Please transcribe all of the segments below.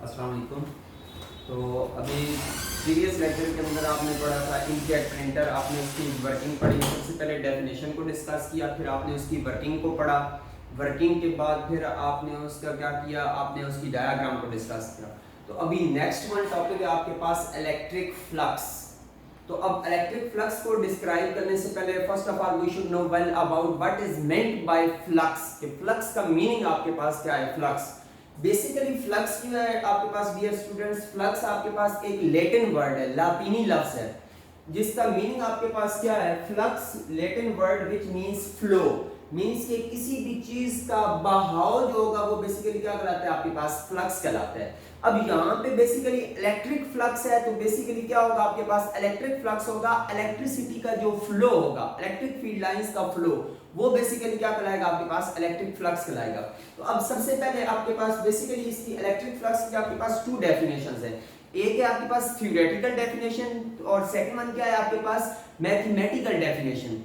अस्सलाम वालेकुम। तो अभी प्रीवियस लेक्चर के अंदर आपने पढ़ा था इंकजेट प्रिंटर, आपने उसकी वर्किंग पढ़ी। सबसे पहले डेफिनेशन को डिस्कस किया, फिर आपने उसकी वर्किंग को पढ़ा। वर्किंग के बाद फिर आपने उसका क्या किया, आपने उसकी डायग्राम को डिस्कस किया। तो अभी नेक्स्ट वन टॉपिक है आपके पास इलेक्ट्रिक फ्लक्स। तो अब इलेक्ट्रिक फ्लक्स को डिस्क्राइब करने से पहले first of all we should know well about what is meant by flux. कि फ्लक्स का मीनिंग आपके पास क्या है। फ्लक्स बेसिकली फ्लक्स जो है आपके पास डियर स्टूडेंट्स, फ्लक्स आपके पास एक लैटिन वर्ड है, लातीनी लफ्ज है, जिसका मीनिंग आपके पास क्या है। Flux Latin word which means flow, means कि किसी भी चीज का बहाव जो होगा वो बेसिकली क्या कहलाता है, आपके पास फ्लक्स कहलाता है। अब यहाँ पे बेसिकली इलेक्ट्रिक फ्लक्स है, तो बेसिकली क्या होगा आपके पास, इलेक्ट्रिक फ्लक्स होगा इलेक्ट्रिसिटी का जो फ्लो होगा, इलेक्ट्रिक फील्ड लाइंस का फ्लो, वो बेसिकली क्या कहलाएगा आपके पास, इलेक्ट्रिक फ्लक्स कहलाएगा। तो अब सबसे पहले आपके पास बेसिकली इसकी इलेक्ट्रिक फ्लक्स की आपके पास टू डेफिनेशंस है। एक है आपके पास थ्योरेटिकल डेफिनेशन और सेकंड वन क्या है आपके पास, मैथमेटिकल डेफिनेशन।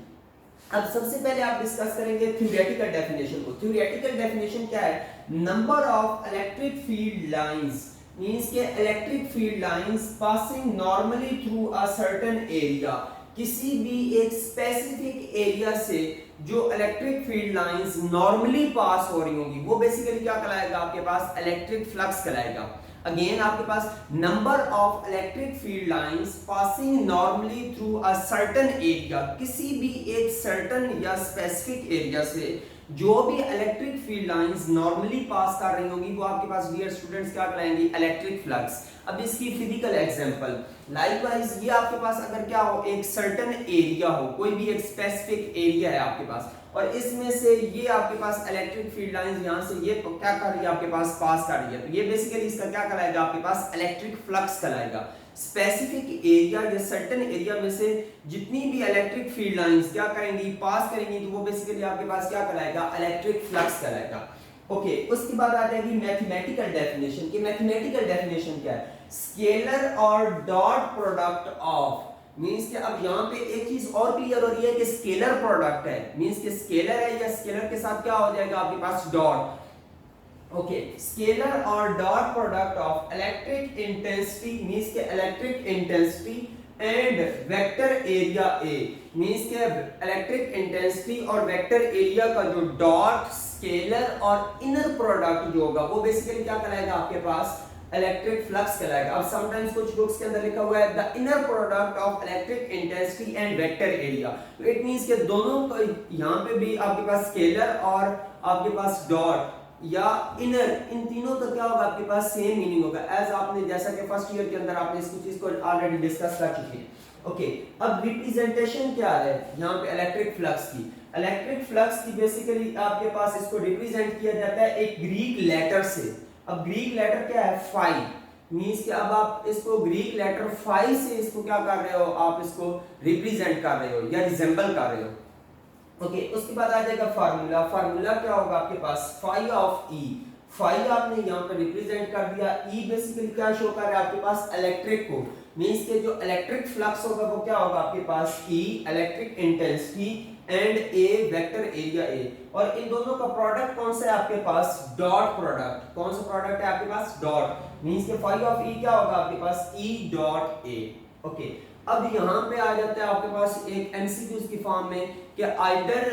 अब सबसे पहले आप डिस्कस करेंगे थ्योरेटिकल डेफिनेशन को। थ्योरेटिकल डेफिनेशन क्या है, number of electric field lines, means के electric field lines passing normally through a certain area, किसी भी एक स्पेसिफिक एरिया से जो electric field lines normally pass हो रही होंगी, वो बेसिकली क्या कहलाएगा आपके पास, इलेक्ट्रिक फ्लक्स कहलाएगा। अगेन आपके पास number of electric field lines passing normally through a certain area, किसी भी एक सर्टेन या स्पेसिफिक एरिया से जो भी इलेक्ट्रिक फील्ड लाइंस नॉर्मली पास कर रही होंगी, वो आपके पास डियर स्टूडेंट्स क्या कहलाएंगी, इलेक्ट्रिक फ्लक्स। अब इसकी फिजिकल एग्जांपल लाइकवाइज ये आपके पास अगर क्या हो, एक सर्टेन एरिया हो, कोई भी एक स्पेसिफिक एरिया है आपके पास, और इसमें से ये आपके पास इलेक्ट्रिक फील्ड लाइंस यहां से ये क्या कर रही है आपके पास, पास कर रही है, तो ये बेसिकली इसका क्या कहलाएगा आपके पास, इलेक्ट्रिक फ्लक्स कहलाएगा। स्पेसिफिक एरिया या सर्टेन एरिया में से जितनी भी इलेक्ट्रिक फील्ड लाइंस क्या करेंगी, पास करेंगी, तो वो बेसिकली आपके पास क्या कहलाएगा, इलेक्ट्रिक फ्लक्स कहलाएगा। ओके, उसके बाद आ जाएगी मैथमेटिकल डेफिनेशन। कि मैथमेटिकल डेफिनेशन क्या है, स्केलर और डॉट प्रोडक्ट ऑफ, मींस कि अब यहाँ पे एक चीज और क्लियर हो रही है कि स्केलर प्रोडक्ट है, मींस कि स्केलर है या स्केलर के साथ क्या हो जाएगा आपके पास, डॉट। ओके, स्केलर और dot product of electric intensity, means के electric intensity and vector area A, means के इलेक्ट्रिक इंटेंसिटी और वेक्टर एरिया का जो डॉट, स्केलर और इनर प्रोडक्ट जो होगा, वो बेसिकली क्या कहलाएगा आपके पास, इलेक्ट्रिक फ्लक्स कहलाएगा। अब समटाइम्स कुछ बुक्स के अंदर लिखा हुआ है the inner product of electric intensity and vector area, तो इट मींस के दोनों यहाँ पे भी आपके पास स्केलर और आपके पास डॉट या इनर, इन तीनों का क्या होगा आपके पास, सेम मीनिंग होगा। एज आपने जैसा कि फर्स्ट ईयर के अंदर आपने इस चीज को ऑलरेडी डिस्कस कर चुके हैं। ओके, अब रिप्रेजेंटेशन क्या है यहाँ पे इलेक्ट्रिक फ्लक्स की। इलेक्ट्रिक फ्लक्स की बेसिकली आपके पास इसको रिप्रेजेंट किया जाता है एक ग्रीक लेटर से। अब ग्रीक लेटर क्या है, फाई, मींस कि अब आप इसको ग्रीक लेटर फाई से इसको क्या कर रहे हो, आप इसको रिप्रेजेंट कर रहे हो या रिजेंबल कर रहे हो। ओके, उसके बाद आ जाएगा फार्मूला। फार्मूला क्या होगा आपके पास, फाई ऑफ ई, फाई आपने यहाँ पे रिप्रेजेंट कर दिया। ई बेसिकली क्या शो कर रहा है आपके पास, इलेक्ट्रिक को, मींस के जो इलेक्ट्रिक फ्लक्स होगा वो क्या होगा आपके पास, E electric intensity and A vector area A, और इन दोनों का प्रोडक्ट कौन सा है आपके पास, डॉट प्रोडक्ट। कौन सा प्रोडक्ट है आपके पास, डॉट, मींस के फाई ऑफ ई क्या होगा आपके पास, ई डॉट ए। ओके, अब यहाँ पे आ जाता है आपके पास एक एमसीक्यूज की फॉर्म में कि either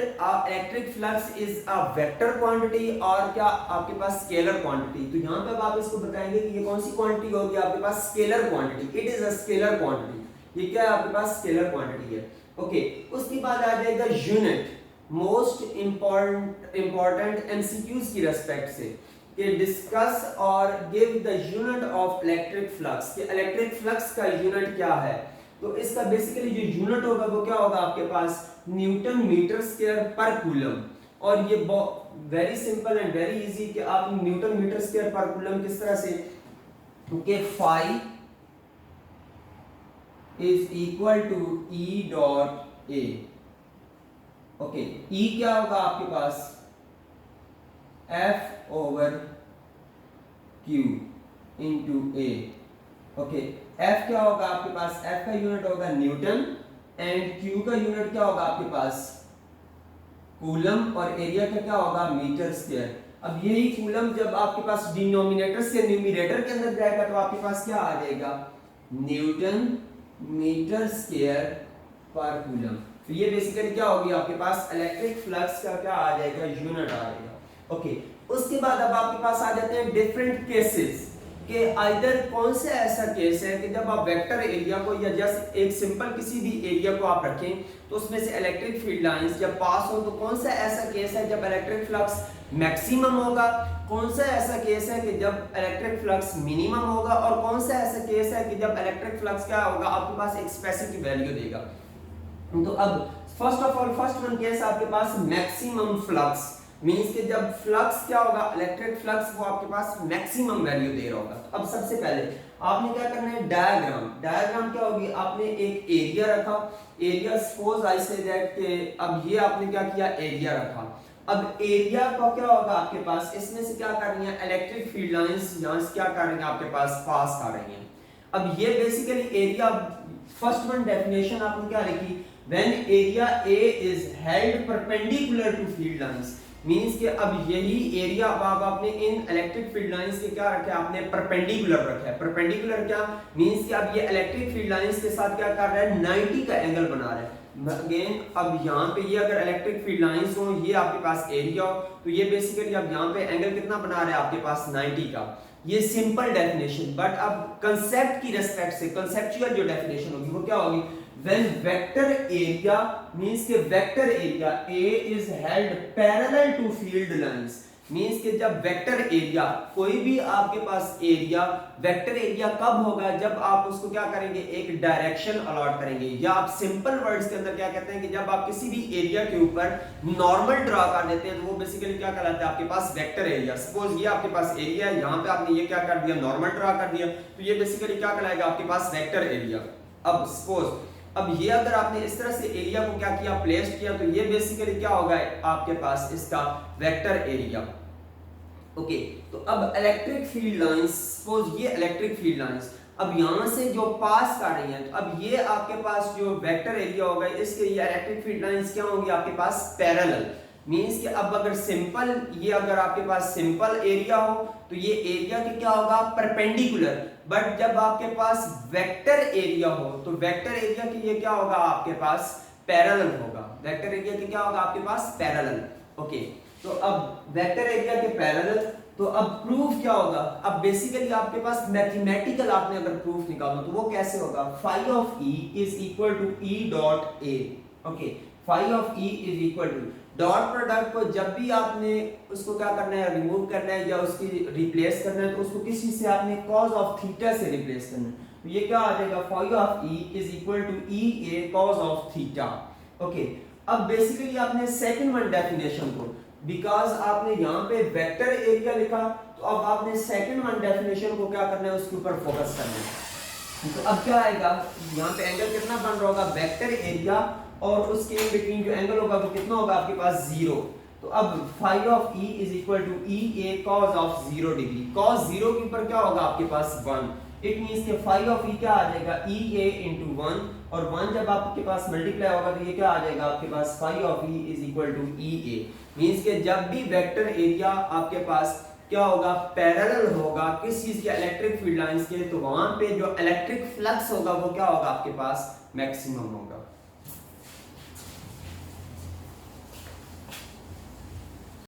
electric flux is a vector quantity और क्या आपके पास स्केलर क्वांटिटी। तो यहाँ पे अब आप इसको बताएंगे कि ये कौन सी क्वांटिटी होगी आपके पास, scalar quantity, it is a scalar quantity. ये क्या है आपके पास, स्केलर क्वांटिटी है। ओके, उसके बाद आ जाएगा यूनिट, मोस्ट इंपॉर्टेंट एमसीक्यूज की रेस्पेक्ट से कि डिस्कस और give the unit of electric flux, कि इलेक्ट्रिक फ्लक्स का यूनिट क्या है। तो इसका बेसिकली जो यूनिट होगा वो क्या होगा आपके पास, newton metre square per coulomb. और ये very simple and very easy कि आप newton metre square per coulomb किस तरह से, क्योंकि phi is equal to E dot A. Okay, E क्या होगा आपके पास, F over Q into A. Okay, F क्या होगा आपके पास, एफ का यूनिट होगा न्यूटन एंड क्यू का यूनिट क्या होगा आपके पास, कूलम, और एरिया का क्या होगा, मीटर स्क्वायर। अब यही कूलम जब आपके पास डिनोमिनेटर से न्यूमरेटर के अंदर जाएगा तो आपके पास क्या आ जाएगा, Newton metre square per coulomb. तो ये बेसिकली क्या होगी आपके पास इलेक्ट्रिक फ्लक्स का क्या आ जाएगा, यूनिट आ जाएगा। ओके, उसके बाद अब आपके पास आ जाते हैं डिफरेंट केसेस कि आइदर कौन सा ऐसा केस है कि जब आप वेक्टर एरिया को या जस्ट एक सिंपल किसी भी एरिया को आप रखें तो उसमें से इलेक्ट्रिक फील्ड लाइंस जब पास हो तो कौन सा ऐसा केस है जब इलेक्ट्रिक फ्लक्स मैक्सिमम होगा, कौन सा ऐसा केस है कि जब इलेक्ट्रिक फ्लक्स मिनिमम होगा, और कौन सा ऐसा केस है कि जब इलेक्ट्रिक फ्लक्स क्या होगा आपके पास एक स्पेसिफिक वैल्यू देगा। तो अब first of all first one case आपके पास मैक्सिमम फ्लक्स मींस कि जब फ्लक्स क्या होगा, इलेक्ट्रिक फ्लक्स वो आपके पास मैक्सिमम वैल्यू दे रहा होगा। तो अब सबसे पहले आपने क्या करना है, डायग्राम क्या होगी, आपने एक एरिया रखा, area suppose I say that के अब ये आपने क्या किया, एरिया रखा। अब एरिया का क्या होगा आपके पास, इसमें से क्या कर रही है इलेक्ट्रिक फील्ड लाइंस यहां से क्या कर रही है आपके पास पास कर रही हैं। अब ये basically area first one definition आपने क्या लिखी, when area A is held perpendicular to field lines means कि अब यही एरिया अब आपने इन इलेक्ट्रिक फील्ड लाइंस के क्या रखा है, आपने परपेंडिकुलर रखा है। परपेंडिकुलर क्या मींस कि अब ये इलेक्ट्रिक फील्ड लाइंस के साथ क्या कर रहा है, 90 का एंगल बना रहा है। अगेन अब यहाँ पे ये अगर इलेक्ट्रिक फील्ड लाइंस हो, ये आपके पास एरिया हो, तो ये बेसिकली अब यहाँ पे एंगल कितना बना रहा है आपके पास 90 का। ये सिंपल डेफिनेशन, बट अब कंसेप्ट की रिस्पेक्ट से कंसेप्चुअल जो डेफिनेशन होगी वो क्या होगी, when vector area means के vector area A is held parallel to field lines means कि जब वेक्टर एरिया कोई भी आपके पास एरिया वेक्टर एरिया कब होगा, जब आप उसको क्या करेंगे, एक डायरेक्शन अलॉट करेंगे, या आप सिंपल वर्ड्स के अंदर क्या कहते हैं कि जब आप किसी भी एरिया के ऊपर नॉर्मल ड्रा कर देते हैं तो वो बेसिकली क्या कहलाता है आपके पास वेक्टर एरिया। सपोज ये आपके पास एरिया है, यहाँ पे आपने ये क्या कर दिया, नॉर्मल ड्रा कर दिया, तो ये बेसिकली क्या कहलाएगा आपके पास वेक्टर एरिया। अब सपोज अब ये अगर आपने इस तरह से एरिया को क्या किया, प्लेस किया, तो ये बेसिकली क्या होगा आपके पास इसका वेक्टर एरिया। ओके, तो अब इलेक्ट्रिक फील्ड लाइंस, सपोज ये इलेक्ट्रिक फील्ड लाइंस अब यहां से जो पास कर रही हैं, तो अब ये आपके पास जो वेक्टर एरिया होगा इसके ये इलेक्ट्रिक फील्ड लाइंस क्या होंगी आपके पास पैरेलल मींस कि अब अगर सिंपल ये अगर आपके पास सिंपल एरिया हो तो ये एरिया के क्या होगा परपेंडिकुलर, बट जब आपके पास वेक्टर एरिया हो तो वेक्टर एरिया के ये क्या होगा आपके पास पैरेलल होगा, वेक्टर एरिया के क्या होगा आपके पास पैरेलल। ओके, तो अब वेक्टर एरिया के पैरेलल, तो अब प्रूफ क्या होगा, अब बेसिकली आपके पास मैथमेटिकल आपने अगर प्रूफ निकालना तो वो कैसे होगा, phi of E is equal to E dot A. Okay, phi of E is equal to dot product को जब भी आपने उसको क्या करना है, रिमूव करना है या उसकी रिप्लेस करना है, तो उसको किस चीज से आपने कॉस ऑफ थीटा से रिप्लेस करना है। तो ये क्या आ जाएगा, phi of E is equal to E A cos of theta. Okay, अब बेसिकली आपने सेकंड वन डेफिनेशन को, बिकॉज आपने यहाँ पे वेक्टर एरिया लिखा, तो अब आपने सेकंड वन डेफिनेशन को क्या करना है, उसके ऊपर फोकस करना है। तो अब क्या आएगा, यहाँ पे एंगल कितना बन रहा होगा, वेक्टर एरिया और उसके इन बिटवीन जो एंगल होगा वो कितना होगा आपके पास 0। तो अब phi of E is equal to E A cos of 0 degree, cos 0 के ऊपर क्या होगा आपके पास 1, इट मींस के फाई ऑफ ई क्या आ जाएगा ई ए इंटू 1, और 1 जब आपके पास मल्टीप्लाई होगा तो ये क्या आ जाएगा आपके पास phi of E is equal to E A means के जब भी वेक्टर एरिया आपके पास क्या होगा पैरेलल होगा किस चीज के, इलेक्ट्रिक फील्ड लाइंस के, तो वहां पे जो इलेक्ट्रिक फ्लक्स होगा वो क्या होगा आपके पास मैक्सिमम होगा।